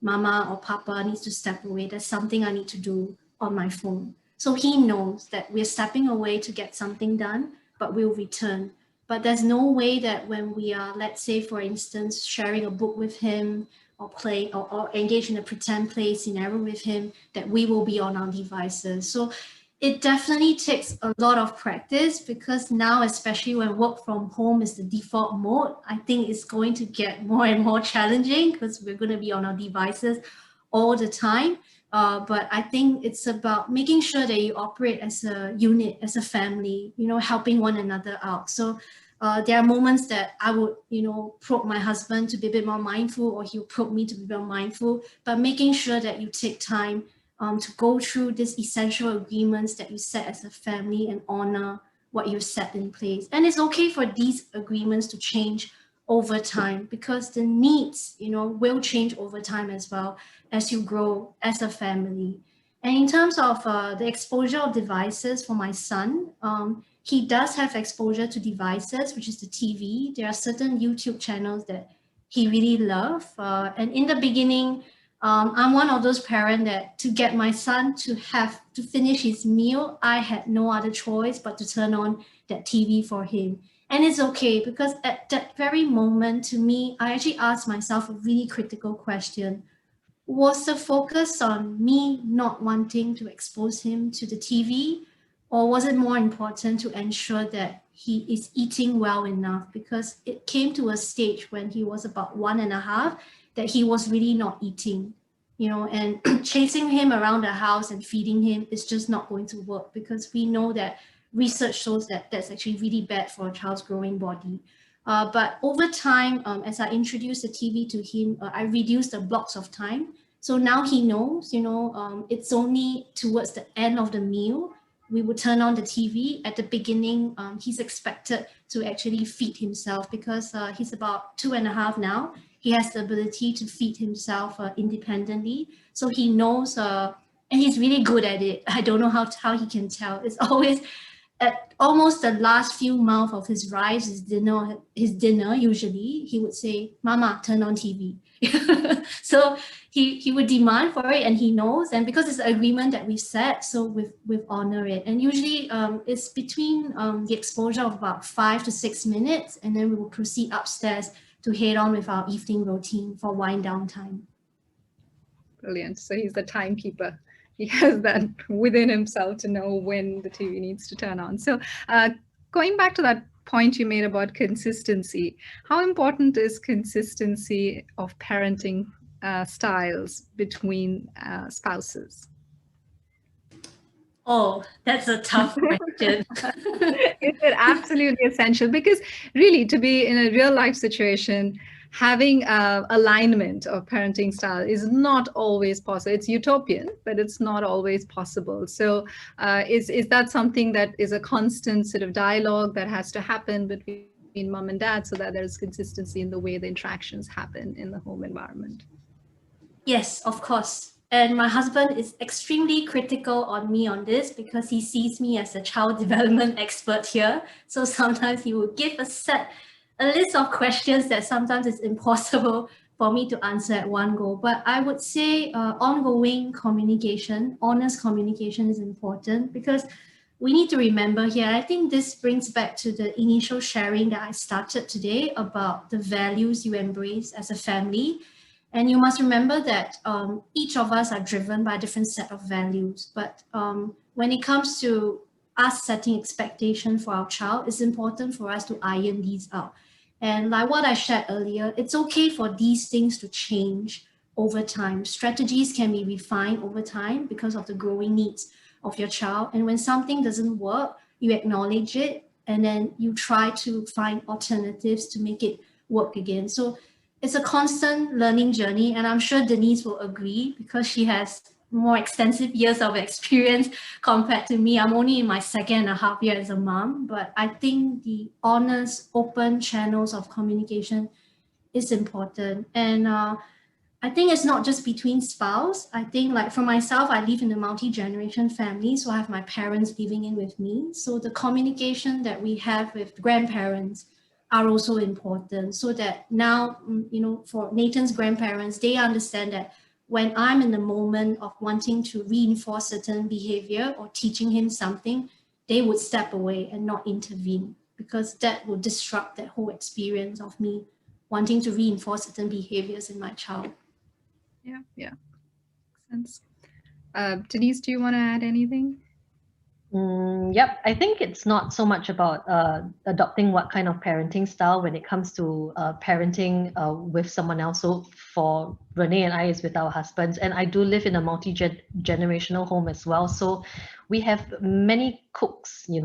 Speaker 2: mama or papa needs to step away. There's something I need to do on my phone. So he knows that we're stepping away to get something done, but we'll return. But there's no way that when we are, let's say, for instance, sharing a book with him or play or engage in a pretend play scenario with him, that we will be on our devices. So it definitely takes a lot of practice, because now, especially when work from home is the default mode, I think it's going to get more and more challenging because we're going to be on our devices all the time. But I think it's about making sure that you operate as a unit, as a family, helping one another out. So there are moments that I would, probe my husband to be a bit more mindful, or he'll probe me to be more mindful, but making sure that you take time to go through these essential agreements that you set as a family and honor what you set in place. And it's okay for these agreements to change over time, because the needs, will change over time as well as you grow as a family. And in terms of the exposure of devices for my son, he does have exposure to devices, which is the TV. There are certain YouTube channels that he really loves. And in the beginning, I'm one of those parents that to get my son to finish his meal, I had no other choice but to turn on that TV for him. And it's okay, because at that very moment, to me, I actually asked myself a really critical question. Was the focus on me not wanting to expose him to the TV, or was it more important to ensure that he is eating well enough? Because it came to a stage when he was about 1.5 that he was really not eating, and chasing him around the house and feeding him is just not going to work, because we know that research shows that that's actually really bad for a child's growing body. But over time, as I introduced the TV to him, I reduced the blocks of time. So now he knows, it's only towards the end of the meal we would turn on the TV. At the beginning, he's expected to actually feed himself, because he's about 2.5 now. He has the ability to feed himself independently. So he knows, and he's really good at it. I don't know how he can tell. It's always at almost the last few mouths of his rice, his dinner, usually, he would say, "Mama, turn on TV." So he would demand for it, and he knows. And because it's an agreement that we've set, so we've honored it. And usually it's between the exposure of about 5 to 6 minutes, and then we will proceed upstairs to head on with our evening routine for wind down time.
Speaker 1: Brilliant. So he's the timekeeper. He has that within himself to know when the TV needs to turn on. So going back to that point you made about consistency, how important is consistency of parenting styles between spouses?
Speaker 2: Oh, that's a tough question.
Speaker 1: It's absolutely essential, because really, to be in a real life situation, having alignment of parenting style is not always possible. It's utopian, but it's not always possible. So is that something that is a constant sort of dialogue that has to happen between mom and dad, so that there's consistency in the way the interactions happen in the home environment?
Speaker 2: Yes, of course. And my husband is extremely critical on me on this, because he sees me as a child development expert here. So sometimes he will give a list of questions that sometimes it's impossible for me to answer at one go. But I would say ongoing communication, honest communication is important, because we need to remember here, I think this brings back to the initial sharing that I started today about the values you embrace as a family. And you must remember that each of us are driven by a different set of values. But when it comes to us setting expectations for our child, it's important for us to iron these out. And like what I shared earlier, it's okay for these things to change over time. Strategies can be refined over time because of the growing needs of your child. And when something doesn't work, you acknowledge it, and then you try to find alternatives to make it work again. So it's a constant learning journey, and I'm sure Denise will agree because she has more extensive years of experience compared to me. I'm only in my 2.5 year as a mom, but I think the honest, open channels of communication is important. And I think it's not just between spouse. I think, like, for myself, I live in a multi-generation family, so I have my parents living in with me. So the communication that we have with grandparents are also important, so that now, for Nathan's grandparents, they understand that when I'm in the moment of wanting to reinforce certain behavior or teaching him something, they would step away and not intervene, because that will disrupt that whole experience of me wanting to reinforce certain behaviors in my child.
Speaker 1: Yeah, makes sense. Denise, do you want to add anything?
Speaker 3: Yep, I think it's not so much about adopting what kind of parenting style when it comes to parenting with someone else. So for Renee and I, is with our husbands, and I do live in a multi-generational home as well. So we have many cooks, in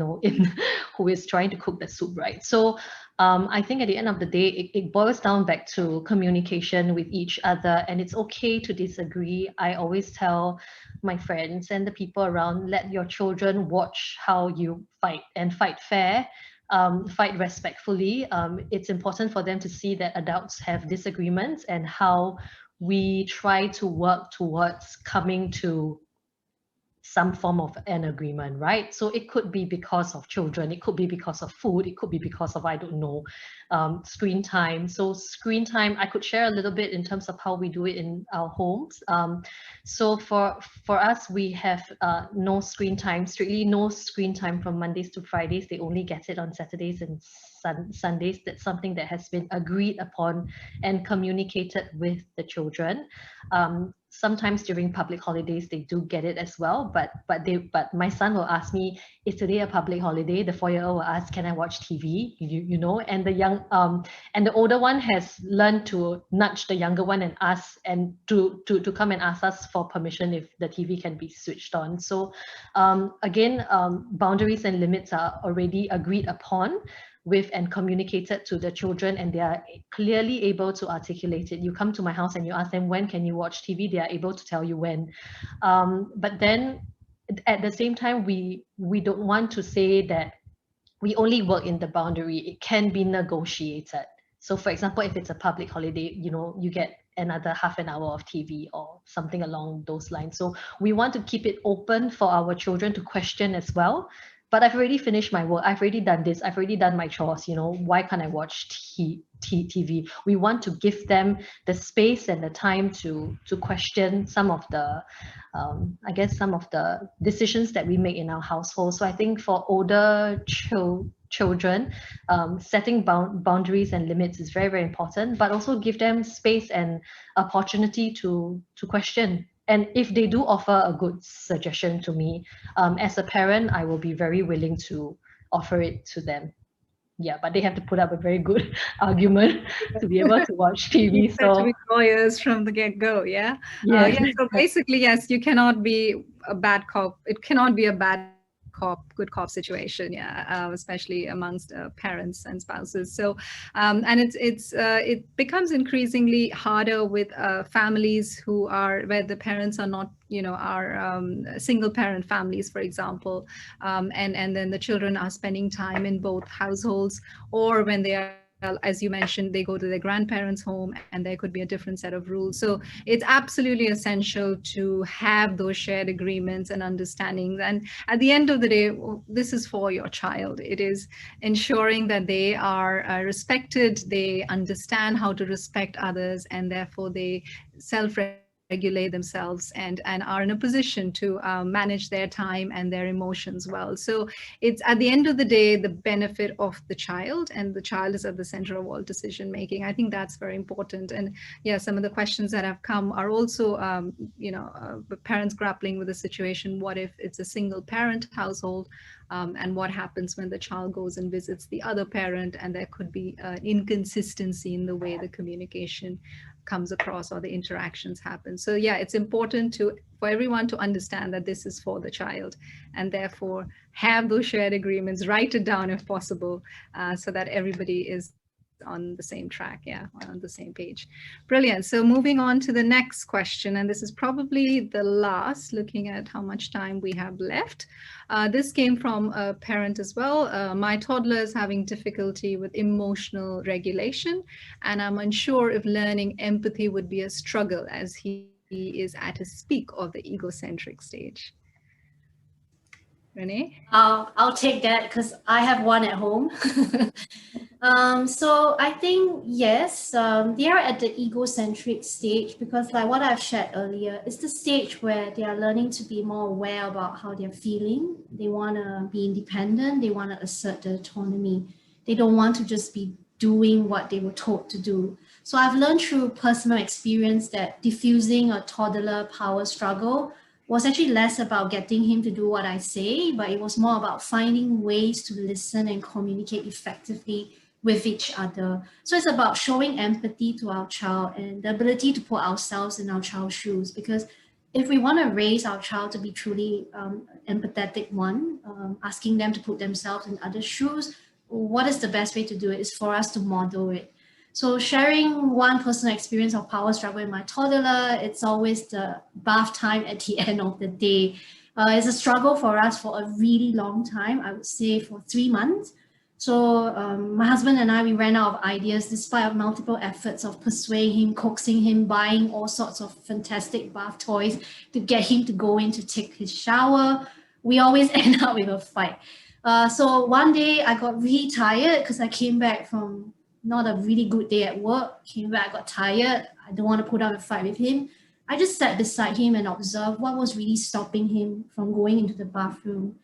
Speaker 3: who is trying to cook the soup, right? So I think at the end of the day, it boils down back to communication with each other, and it's okay to disagree. I always tell my friends and the people around, let your children watch how you fight, and fight fair, fight respectfully. It's important for them to see that adults have disagreements and how we try to work towards coming to some form of an agreement, right? So it could be because of children, it could be because of food, it could be because of, I don't know, screen time. So screen time, I could share a little bit in terms of how we do it in our homes. So for us, we have no screen time, strictly no screen time from Mondays to Fridays. They only get it on Saturdays and Sundays. That's something that has been agreed upon and communicated with the children. Sometimes during public holidays they do get it as well, but my son will ask me, is today a public holiday? The 4-year-old will ask, can I watch TV? And the older one has learned to nudge the younger one and ask, and to come and ask us for permission if the TV can be switched on. So again, boundaries and limits are already agreed upon with and communicated to the children, and they are clearly able to articulate it. You come to my house and you ask them, when can you watch TV? They are able to tell you when. But then at the same time, we don't want to say that we only work in the boundary. It can be negotiated. So for example, if it's a public holiday, you get another half an hour of TV or something along those lines. So we want to keep it open for our children to question as well. But I've already finished my work. I've already done this. I've already done my chores. Why can't I watch TV? We want to give them the space and the time to question some of the, some of the decisions that we make in our household. So I think for older children, setting boundaries and limits is very, very important, but also give them space and opportunity to question. And if they do offer a good suggestion to me, as a parent, I will be very willing to offer it to them. Yeah, but they have to put up a very good argument to be able to watch TV.
Speaker 1: So to be lawyers from the get-go, yeah?
Speaker 3: Yes.
Speaker 1: So basically, yes, you cannot be a bad cop. It cannot be a bad cop, good cop situation, yeah, especially amongst parents and spouses. So, and it becomes increasingly harder with families where the parents are not, are single parent families, for example, and then the children are spending time in both households, or when they are, as you mentioned, they go to their grandparents' home and there could be a different set of rules. So it's absolutely essential to have those shared agreements and understandings. And at the end of the day, this is for your child. It is ensuring that they are respected, they understand how to respect others, and therefore they self-regulate themselves and are in a position to manage their time and their emotions well. So it's, at the end of the day, the benefit of the child, and the child is at the center of all decision making. I think that's very important. And yeah, some of the questions that have come are also parents grappling with the situation. What if it's a single parent household? and what happens when the child goes and visits the other parent, and there could be an inconsistency in the way the communication comes across or the interactions happen. So yeah, it's important for everyone to understand that this is for the child, and therefore have those shared agreements, write it down if possible, so that everybody is on the same track, on the same page. Brilliant. So moving on to the next question, and this is probably the last, looking at how much time we have left. This came from a parent as well. My toddler is having difficulty with emotional regulation, and I'm unsure if learning empathy would be a struggle as he is at his peak of the egocentric stage. Renee?
Speaker 2: I'll take that because I have one at home. So I think, yes, they are at the egocentric stage because, like what I've shared earlier, it's the stage where they are learning to be more aware about how they're feeling. They want to be independent. They want to assert their autonomy. They don't want to just be doing what they were told to do. So I've learned through personal experience that diffusing a toddler power struggle was actually less about getting him to do what I say, but it was more about finding ways to listen and communicate effectively with each other. So it's about showing empathy to our child and the ability to put ourselves in our child's shoes, because if we want to raise our child to be truly empathetic one, asking them to put themselves in other shoes, what is the best way to do it is for us to model it. So sharing one personal experience of power struggle in my toddler, it's always the bath time at the end of the day. It's a struggle for us for a really long time, I would say for 3 months. So my husband and I, we ran out of ideas despite multiple efforts of persuading him, coaxing him, buying all sorts of fantastic bath toys to get him to go in to take his shower. We always end up with a fight. So one day I got really tired because I came back from not a really good day at work. Came back, I got tired. I don't want to put up a fight with him. I just sat beside him and observed what was really stopping him from going into the bathroom.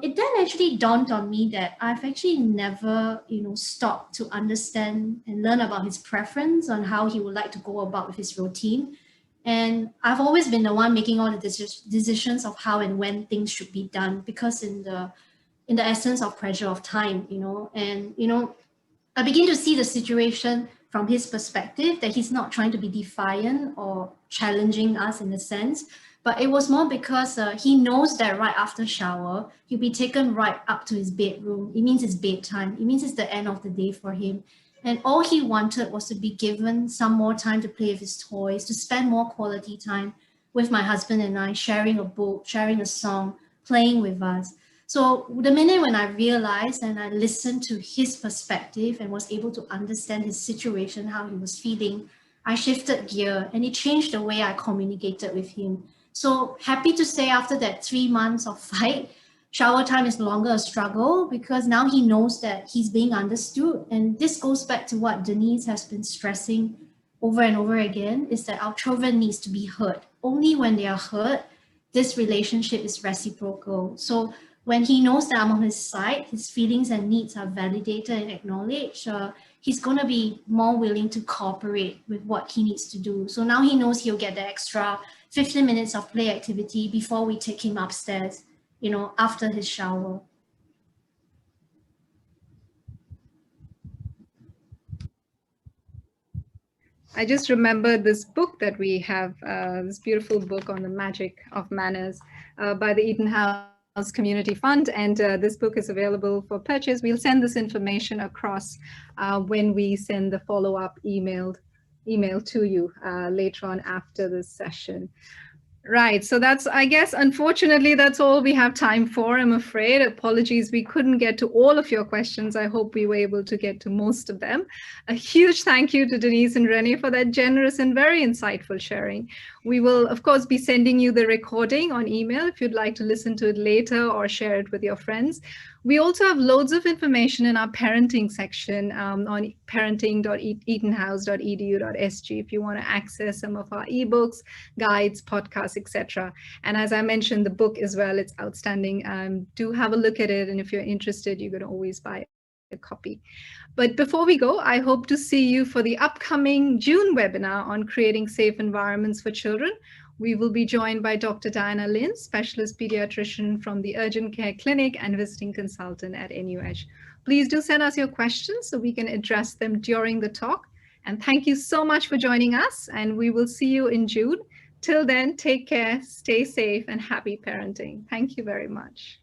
Speaker 2: It then actually dawned on me that I've actually never, stopped to understand and learn about his preference on how he would like to go about with his routine. And I've always been the one making all the decisions of how and when things should be done, because in the essence of pressure of time, I begin to see the situation from his perspective, that he's not trying to be defiant or challenging us in a sense, but it was more because he knows that right after shower, he'll be taken right up to his bedroom. It means it's bedtime. It means it's the end of the day for him. And all he wanted was to be given some more time to play with his toys, to spend more quality time with my husband and I, sharing a book, sharing a song, playing with us. So the minute when I realized and I listened to his perspective and was able to understand his situation, how he was feeling, I shifted gear and it changed the way I communicated with him. So happy to say, after that 3 months of fight, shower time is no longer a struggle, because now he knows that he's being understood. And this goes back to what Denise has been stressing over and over again, is that our children needs to be heard. Only when they are heard, this relationship is reciprocal. So when he knows that I'm on his side, his feelings and needs are validated and acknowledged, he's going to be more willing to cooperate with what he needs to do. So now he knows he'll get the extra 15 minutes of play activity before we take him upstairs, after his shower.
Speaker 1: I just remembered this book that we have, this beautiful book on the magic of manners by the EtonHouse Community Fund. And this book is available for purchase. We'll send this information across when we send the follow-up email to you later on after this session. Right, so that's, I guess, unfortunately, that's all we have time for, I'm afraid. Apologies, we couldn't get to all of your questions. I hope we were able to get to most of them. A huge thank you to Denise and Renee for that generous and very insightful sharing. We will, of course, be sending you the recording on email if you'd like to listen to it later or share it with your friends. We also have loads of information in our parenting section on parenting.etonhouse.edu.sg if you want to access some of our ebooks, guides, podcasts, etc. And as I mentioned, the book as well, it's outstanding. Do have a look at it. And if you're interested, you can always buy a copy. But before we go, I hope to see you for the upcoming June webinar on creating safe environments for children, We will be joined by Dr. Diana Lin, specialist pediatrician from the Urgent Care Clinic and visiting consultant at NUH. Please do send us your questions so we can address them during the talk. And thank you so much for joining us, and we will see you in June. Till then, take care, stay safe, and happy parenting. Thank you very much.